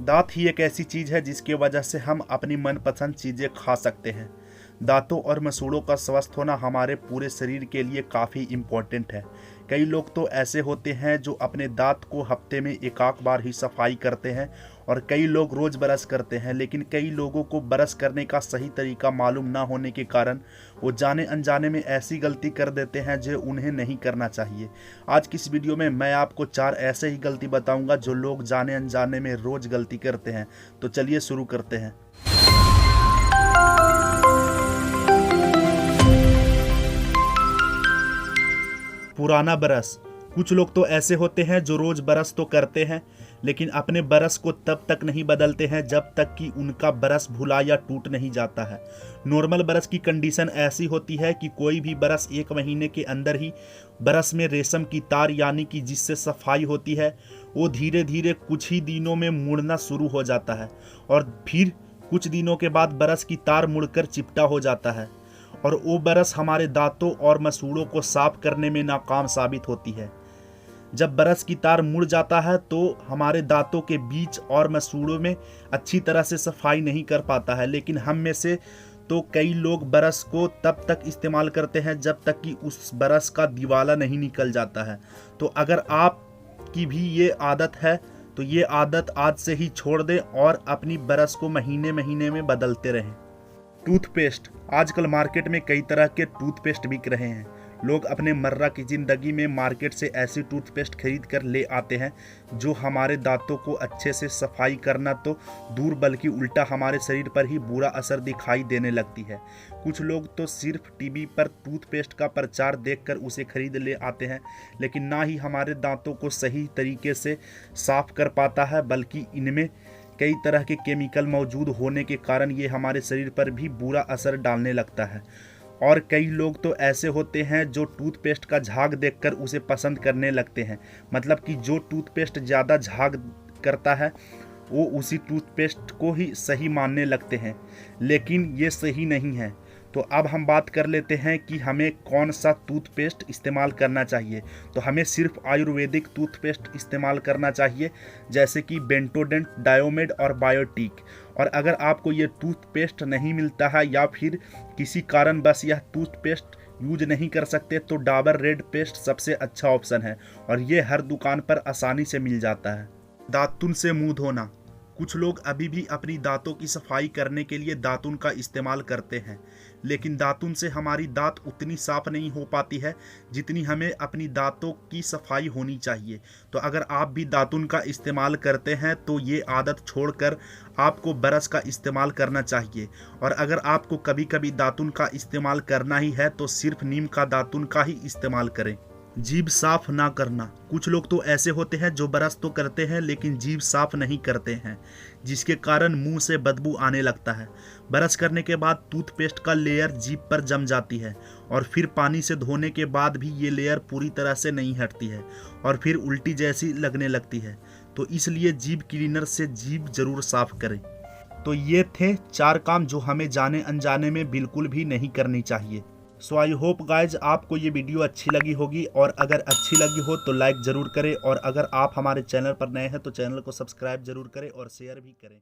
दांत ही एक ऐसी चीज़ है जिसकी वजह से हम अपनी मनपसंद चीज़ें खा सकते हैं। दांतों और मसूड़ों का स्वस्थ होना हमारे पूरे शरीर के लिए काफ़ी इम्पोर्टेंट है। कई लोग तो ऐसे होते हैं जो अपने दांत को हफ्ते में एक आध बार ही सफाई करते हैं और कई लोग रोज़ ब्रश करते हैं, लेकिन कई लोगों को ब्रश करने का सही तरीका मालूम ना होने के कारण वो जाने अनजाने में ऐसी गलती कर देते हैं जो उन्हें नहीं करना चाहिए। आज की इस वीडियो में मैं आपको 4 ऐसे ही गलती बताऊंगा जो लोग जाने अनजाने में रोज़ गलती करते हैं। तो चलिए शुरू करते हैं। पुराना ब्रश। कुछ लोग तो ऐसे होते हैं जो रोज ब्रश तो करते हैं, लेकिन अपने ब्रश को तब तक नहीं बदलते हैं जब तक कि उनका ब्रश भुला या टूट नहीं जाता है। नॉर्मल ब्रश की कंडीशन ऐसी होती है कि कोई भी ब्रश 1 महीने के अंदर ही ब्रश में रेशम की तार यानी कि जिससे सफाई होती है वो धीरे धीरे कुछ ही दिनों में मुड़ना शुरू हो जाता है और फिर कुछ दिनों के बाद ब्रश की तार मुड़कर चिपटा हो जाता है और वो ब्रश हमारे दांतों और मसूड़ों को साफ करने में नाकाम साबित होती है। जब ब्रश की तार मुड़ जाता है तो हमारे दांतों के बीच और मसूड़ों में अच्छी तरह से सफाई नहीं कर पाता है, लेकिन हम में से तो कई लोग ब्रश को तब तक इस्तेमाल करते हैं जब तक कि उस ब्रश का दिवाला नहीं निकल जाता है। तो अगर आपकी भी ये आदत है तो ये आदत आज से ही छोड़ दें और अपनी ब्रश को महीने महीने में बदलते रहें। टूथपेस्ट। आजकल मार्केट में कई तरह के टूथपेस्ट बिक रहे हैं। लोग अपने मर्रा की ज़िंदगी में मार्केट से ऐसी टूथपेस्ट खरीद कर ले आते हैं जो हमारे दांतों को अच्छे से सफाई करना तो दूर बल्कि उल्टा हमारे शरीर पर ही बुरा असर दिखाई देने लगती है। कुछ लोग तो सिर्फ टीवी पर टूथपेस्ट का प्रचार देखकर उसे खरीद ले आते हैं, लेकिन ना ही हमारे दांतों को सही तरीके से साफ कर पाता है, बल्कि इनमें कई तरह के केमिकल मौजूद होने के कारण ये हमारे शरीर पर भी बुरा असर डालने लगता है। और कई लोग तो ऐसे होते हैं जो टूथपेस्ट का झाग देखकर उसे पसंद करने लगते हैं, मतलब कि जो टूथपेस्ट ज़्यादा झाग करता है वो उसी टूथपेस्ट को ही सही मानने लगते हैं, लेकिन ये सही नहीं है। तो अब हम बात कर लेते हैं कि हमें कौन सा टूथपेस्ट इस्तेमाल करना चाहिए। तो हमें सिर्फ आयुर्वेदिक टूथपेस्ट इस्तेमाल करना चाहिए, जैसे कि बेंटोडेंट, डायोमेड और बायोटिक। और अगर आपको ये टूथपेस्ट नहीं मिलता है या फिर किसी कारण बस यह टूथपेस्ट यूज नहीं कर सकते तो डाबर रेड पेस्ट सबसे अच्छा ऑप्शन है और ये हर दुकान पर आसानी से मिल जाता है। दातुन से मुंह धोना। कुछ लोग अभी भी अपनी दांतों की सफाई करने के लिए दातुन का इस्तेमाल करते हैं, लेकिन दातुन से हमारी दांत उतनी साफ नहीं हो पाती है जितनी हमें अपनी दांतों की सफाई होनी चाहिए। तो अगर आप भी दातुन का इस्तेमाल करते हैं तो ये आदत छोड़कर आपको ब्रश का इस्तेमाल करना चाहिए। और अगर आपको कभी कभी दातुन का इस्तेमाल करना ही है तो सिर्फ नीम का दातुन का ही इस्तेमाल करें। जीभ साफ ना करना। कुछ लोग तो ऐसे होते हैं जो ब्रश तो करते हैं लेकिन जीभ साफ नहीं करते हैं, जिसके कारण मुंह से बदबू आने लगता है। ब्रश करने के बाद टूथपेस्ट का लेयर जीभ पर जम जाती है और फिर पानी से धोने के बाद भी ये लेयर पूरी तरह से नहीं हटती है और फिर उल्टी जैसी लगने लगती है। तो इसलिए जीभ क्लीनर से जीभ जरूर साफ करें। तो ये थे 4 काम जो हमें जाने अनजाने में बिल्कुल भी नहीं करनी चाहिए। सो आई होप गाइज आपको ये वीडियो अच्छी लगी होगी, और अगर अच्छी लगी हो तो लाइक ज़रूर करें, और अगर आप हमारे चैनल पर नए हैं तो चैनल को सब्सक्राइब जरूर करें और शेयर भी करें।